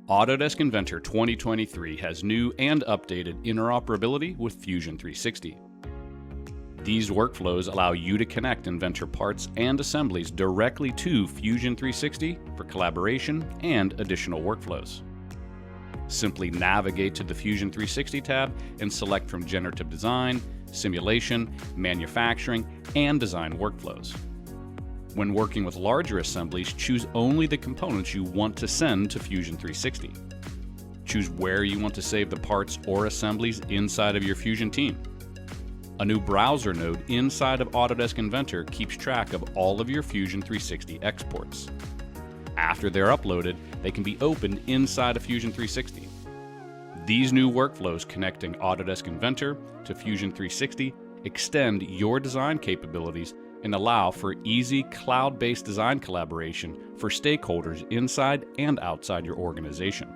Autodesk Inventor 2023 has new and updated interoperability with Fusion 360. These workflows allow you to connect Inventor parts and assemblies directly to Fusion 360 for collaboration and additional workflows. Simply navigate to the Fusion 360 tab and select from Generative Design, Simulation, Manufacturing, and Design workflows. When working with larger assemblies, choose only the components you want to send to Fusion 360. Choose where you want to save the parts or assemblies inside of your Fusion team. A new browser node inside of Autodesk Inventor keeps track of all of your Fusion 360 exports. After they're uploaded, they can be opened inside of Fusion 360. These new workflows connecting Autodesk Inventor to Fusion 360 extend your design capabilities and allow for easy cloud-based design collaboration for stakeholders inside and outside your organization.